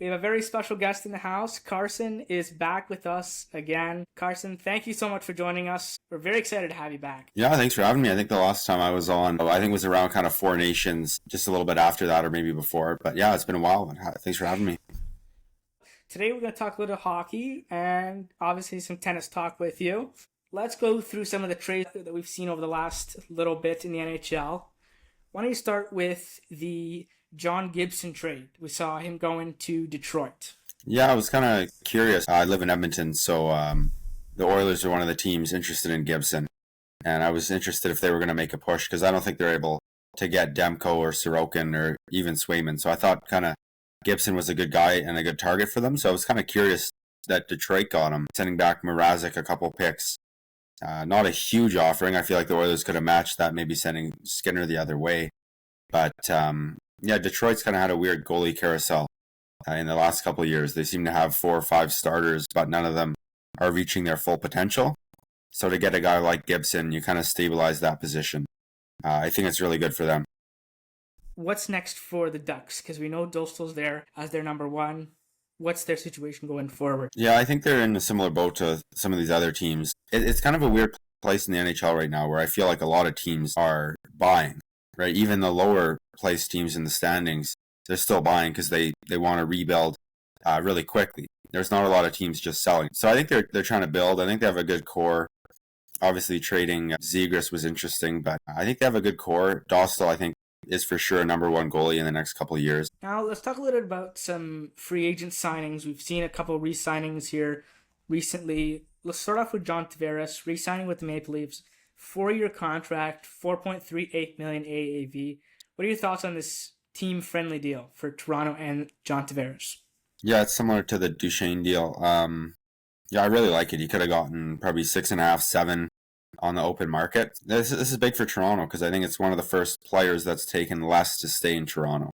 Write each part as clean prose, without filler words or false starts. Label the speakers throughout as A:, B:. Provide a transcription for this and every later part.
A: We have a very special guest in the house. Carson is back with us again. Carson, thank you so much for joining us. We're very excited to have you back.
B: Yeah, thanks for having me. I think the last time I was on, I think it was around kind of Four Nations, just a little bit after that or maybe before. But yeah, it's been a while. Thanks for having me.
A: Today we're going to talk a little hockey and obviously some tennis talk with you. Let's go through some of the trades that we've seen over the last little bit in the NHL. Why don't you start with the John Gibson trade? We saw him going to Detroit.
B: Yeah, I was kind of curious. I live in Edmonton, so the Oilers are one of the teams interested in Gibson. And I was interested if they were going to make a push because I don't think they're able to get Demko or Sorokin or even Swayman. So I thought kind of Gibson was a good guy and a good target for them. So I was kind of curious that Detroit got him, sending back Mrazek a couple picks. Not a huge offering. I feel like the Oilers could have matched that, maybe sending Skinner the other way. But yeah, Detroit's kind of had a weird goalie carousel in the last couple of years. They seem to have 4 or 5 starters, but none of them are reaching their full potential. So to get a guy like Gibson, you kind of stabilize that position. I think it's really good for them.
A: What's next for the Ducks? Because we know Dostal's there as their number one. What's their situation going forward?
B: Yeah, I think they're in a similar boat to some of these other teams. It's kind of a weird place in the NHL right now where I feel like a lot of teams are buying, right? Even the lower place teams in the standings, they're still buying because they want to rebuild really quickly. There's not a lot of teams just selling. So I think they're trying to build. I think they have a good core. Obviously, trading Zegras was interesting, but I think they have a good core. Dostal, I think, is for sure a number one goalie in the next couple of years.
A: Now, let's talk a little bit about some free agent signings. We've seen a couple of re-signings here recently. Let's start off with John Tavares, re-signing with the Maple Leafs. 4-year contract, $4.38 million AAV. What are your thoughts on this team-friendly deal for Toronto and John Tavares?
B: Yeah, it's similar to the Duchesne deal. Yeah, I really like it. He could have gotten probably 6.5, 7 on the open market. This is big for Toronto because I think it's one of the first players that's taken less to stay in Toronto.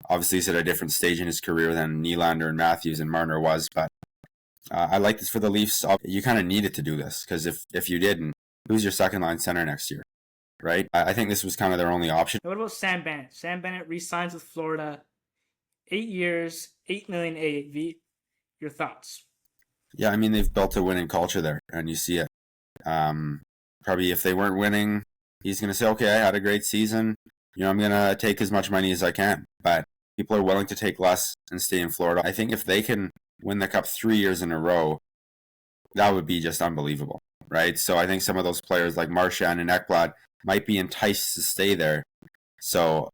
B: Obviously, he's at a different stage in his career than Nylander and Matthews and Marner was, but I like this for the Leafs. You kind of needed to do this because if you didn't, who's your second line center next year, right? I think this was kind of their only option.
A: What about Sam Bennett? Sam Bennett re-signs with Florida, 8 years, $8 million AAV. Your thoughts?
B: Yeah, I mean, they've built a winning culture there, and you see it. Probably if they weren't winning, he's going to say, okay, I had a great season. I'm going to take as much money as I can. But people are willing to take less and stay in Florida. I think if they can win the Cup 3 years in a row, that would be just unbelievable, right? So I think some of those players like Marchand and Ekblad might be enticed to stay there. So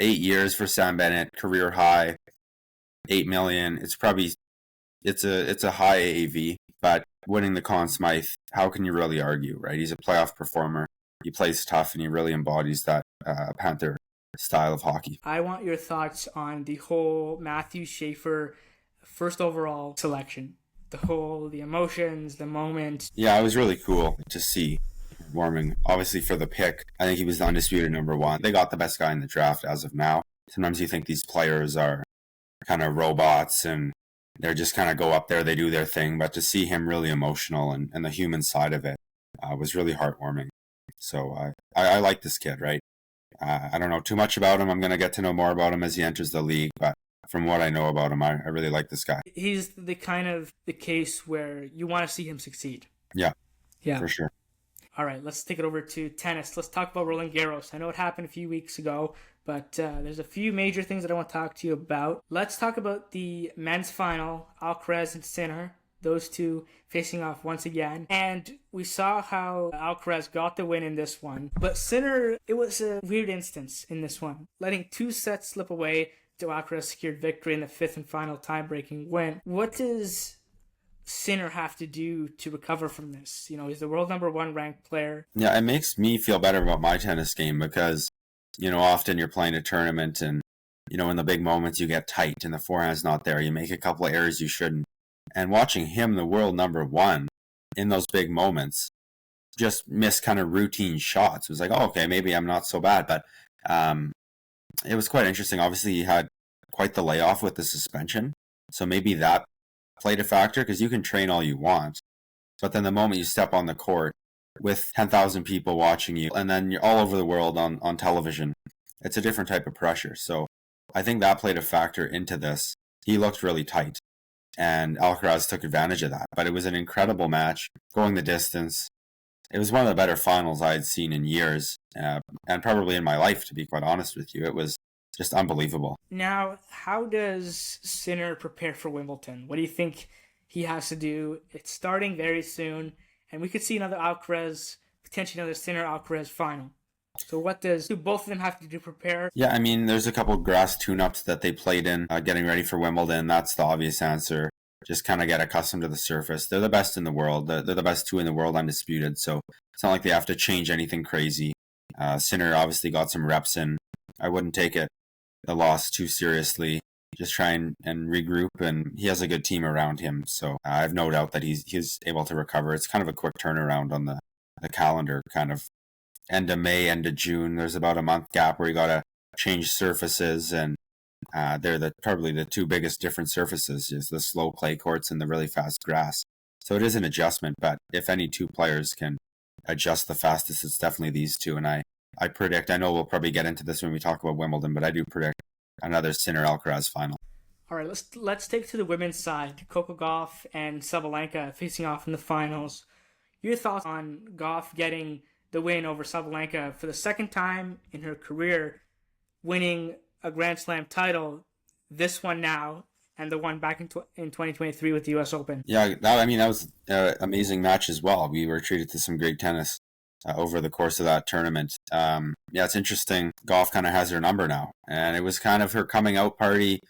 B: 8 years for Sam Bennett, career high, $8 million. It's a high AAV, but winning the Conn Smythe, how can you really argue, right? He's a playoff performer. He plays tough, and he really embodies that Panther style of hockey.
A: I want your thoughts on the whole Matthew Schaefer first overall selection. The emotions, the moment.
B: Yeah, it was really cool to see warming. Obviously, for the pick, I think he was the undisputed number one. They got the best guy in the draft as of now. Sometimes you think these players are kind of robots and they're just kind of go up there, they do their thing. But to see him really emotional and the human side of it was really heartwarming. So I like this kid, right? I don't know too much about him. I'm going to get to know more about him as he enters the league. But from what I know about him, I really like this guy.
A: He's the kind of the case where you want to see him succeed.
B: Yeah,
A: yeah,
B: for sure.
A: All right, let's take it over to tennis. Let's talk about Roland Garros. I know it happened a few weeks ago, but there's a few major things that I want to talk to you about. Let's talk about the men's final, Alcaraz and Sinner. Those two facing off once again. And we saw how Alcaraz got the win in this one. But Sinner, it was a weird instance in this one. Letting 2 sets slip away till Alcaraz secured victory in the 5th and final tie-breaking win. What does Sinner have to do to recover from this? He's the world number 1 ranked player.
B: Yeah, it makes me feel better about my tennis game because, often you're playing a tournament and, in the big moments you get tight and the forehand's not there. You make a couple of errors you shouldn't. And watching him, the world number 1, in those big moments, just miss kind of routine shots. It was like, oh, okay, maybe I'm not so bad. But it was quite interesting. Obviously, he had quite the layoff with the suspension. So maybe that played a factor because you can train all you want. But then the moment you step on the court with 10,000 people watching you and then you're all over the world on television, it's a different type of pressure. So I think that played a factor into this. he looked really tight. And Alcaraz took advantage of that. But it was an incredible match, going the distance. It was one of the better finals I had seen in years, and probably in my life, to be quite honest with you. It was just unbelievable.
A: Now, how does Sinner prepare for Wimbledon? What do you think he has to do? It's starting very soon, and we could see another Alcaraz, potentially another Sinner-Alcaraz final. So what do both of them have to do to prepare?
B: Yeah, I mean, there's a couple grass tune-ups that they played in, getting ready for Wimbledon. That's the obvious answer. Just kind of get accustomed to the surface. They're the best in the world. They're the best two in the world, undisputed. So it's not like they have to change anything crazy. Sinner obviously got some reps in. I wouldn't take the loss too seriously. Just try and regroup, and he has a good team around him. So I have no doubt that he's able to recover. It's kind of a quick turnaround on the calendar, kind of end of May, end of June. There's about a month gap where you got to change surfaces, and they're probably the two biggest different surfaces, is the slow clay courts and the really fast grass. So it is an adjustment, but if any two players can adjust the fastest, it's definitely these two. And I predict, I know we'll probably get into this when we talk about Wimbledon, but I do predict another Sinner-Alcaraz final.
A: All right, let's take to the women's side. Coco Gauff and Sabalenka facing off in the finals. Your thoughts on Gauff getting the win over Sabalenka for the second time in her career, winning a Grand Slam title, this one now, and the one back in 2023 with the U.S. Open.
B: Yeah, that was an amazing match as well. We were treated to some great tennis over the course of that tournament. It's interesting. Gauff kind of has her number now, and it was kind of her coming out party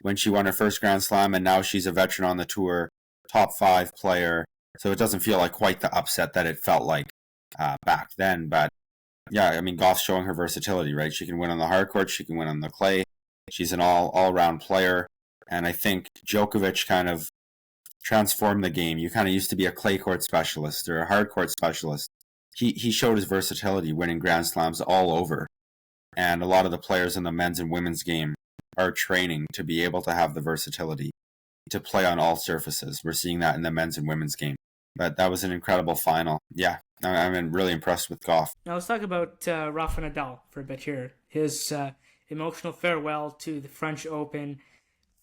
B: when she won her first Grand Slam, and now she's a veteran on the tour, top 5 player. So it doesn't feel like quite the upset that it felt like back then. But yeah, I mean, Gauff's showing her versatility, right? She can win on the hard court, she can win on the clay. She's an all-round player, and I think Djokovic kind of transformed the game. You kind of used to be a clay court specialist or a hard court specialist. He showed his versatility, winning Grand Slams all over. And a lot of the players in the men's and women's game are training to be able to have the versatility to play on all surfaces. We're seeing that in the men's and women's game. But that was an incredible final. Yeah, I'm really impressed with Gauff.
A: Now let's talk about Rafa Nadal for a bit here. His emotional farewell to the French Open.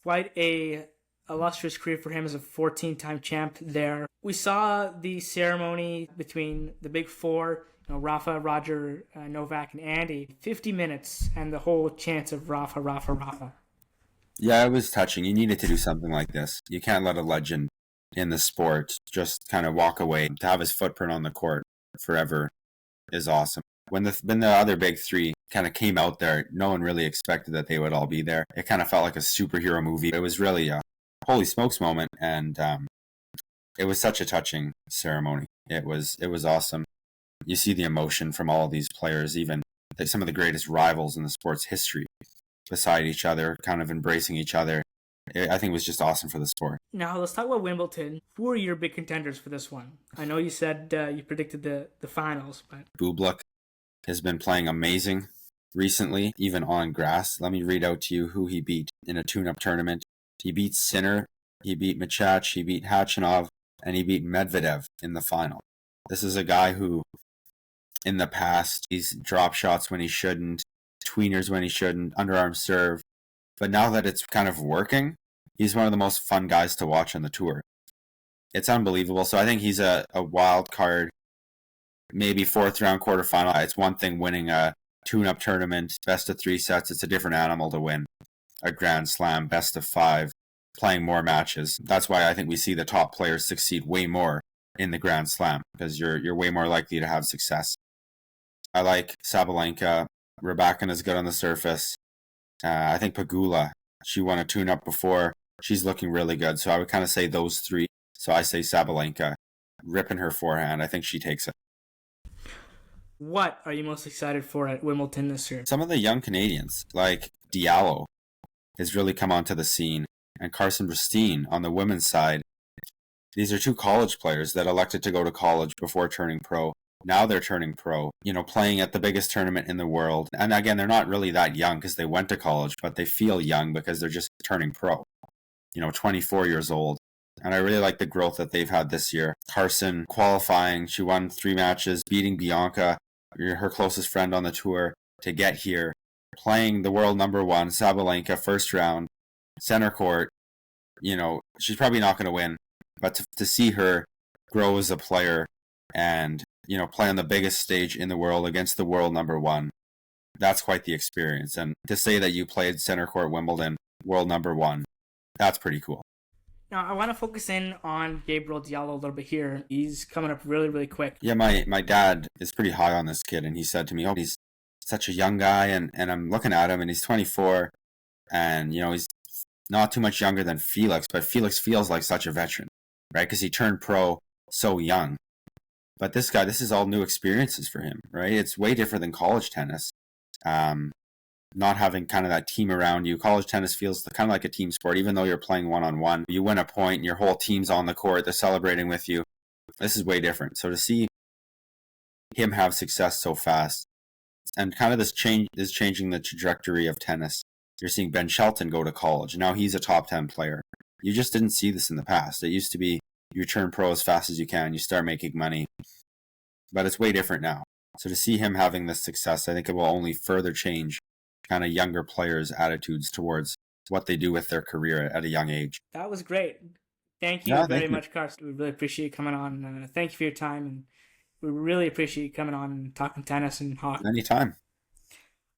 A: Quite a illustrious career for him as a 14-time champ there. We saw the ceremony between the big four, Rafa, Roger, Novak, and Andy. 50 minutes and the whole chance of Rafa, Rafa, Rafa.
B: Yeah, it was touching. You needed to do something like this. You can't let a legend in the sport just kind of walk away. To have his footprint on the court forever is awesome. When the other big three kind of came out there, no one really expected that they would all be there. It kind of felt like a superhero movie. It was really a holy smokes moment, and it was such a touching ceremony. It was awesome. You see the emotion from all of these players, even some of the greatest rivals in the sport's history, beside each other, kind of embracing each other. I think it was just awesome for the sport.
A: Now, let's talk about Wimbledon. Who are your big contenders for this one? I know you said you predicted the finals, but...
B: Bublik has been playing amazing recently, even on grass. Let me read out to you who he beat in a tune-up tournament. He beat Sinner, he beat Machach, he beat Khachanov, and he beat Medvedev in the final. This is a guy who, in the past, he's dropped shots when he shouldn't, tweeners when he shouldn't, underarm serve. But now that it's kind of working, he's one of the most fun guys to watch on the tour. It's unbelievable. So I think he's a wild card, maybe 4th round quarterfinal. It's one thing winning a tune-up tournament, best of 3 sets. It's a different animal to win a Grand Slam, best of 5, playing more matches. That's why I think we see the top players succeed way more in the Grand Slam, because you're way more likely to have success. I like Sabalenka. Rybakina is good on the surface. I think Pegula, she won a tune-up before. She's looking really good. So I would kind of say those 3. So I say Sabalenka, ripping her forehand. I think she takes it.
A: What are you most excited for at Wimbledon this year?
B: Some of the young Canadians, like Diallo, has really come onto the scene. And Carson Fidyk on the women's side. These are 2 college players that elected to go to college before turning pro. Now they're turning pro, playing at the biggest tournament in the world. And again, they're not really that young because they went to college, but they feel young because they're just turning pro. 24 years old. And I really like the growth that they've had this year. Carson qualifying, she won 3 matches, beating Bianca, her closest friend on the tour, to get here. Playing the world number 1, Sabalenka, first round, center court, she's probably not going to win, but to see her grow as a player and, play on the biggest stage in the world against the world number one, that's quite the experience. And to say that you played center court Wimbledon, world number one, that's pretty cool.
A: Now, I want to focus in on Gabriel Diallo a little bit here. He's coming up really, really quick.
B: Yeah, my dad is pretty high on this kid, and he said to me, he's such a young guy, and I'm looking at him, and he's 24, and, he's not too much younger than Felix, but Felix feels like such a veteran, right? Because he turned pro so young. But this guy, this is all new experiences for him, right? It's way different than college tennis. Not having kind of that team around you. College tennis feels kind of like a team sport, even though you're playing one-on-one. You win a point, and your whole team's on the court. They're celebrating with you. This is way different. So to see him have success so fast, and kind of this change is changing the trajectory of tennis. You're seeing Ben Shelton go to college. Now he's a top 10 player. You just didn't see this in the past. It used to be you turn pro as fast as you can, you start making money. But it's way different now. So to see him having this success, I think it will only further change kind of younger players' attitudes towards what they do with their career at a young age.
A: That was great. Thank you very much, Carson. We really appreciate you coming on. Thank you for your time, and we really appreciate you coming on and talking tennis and hockey.
B: Anytime.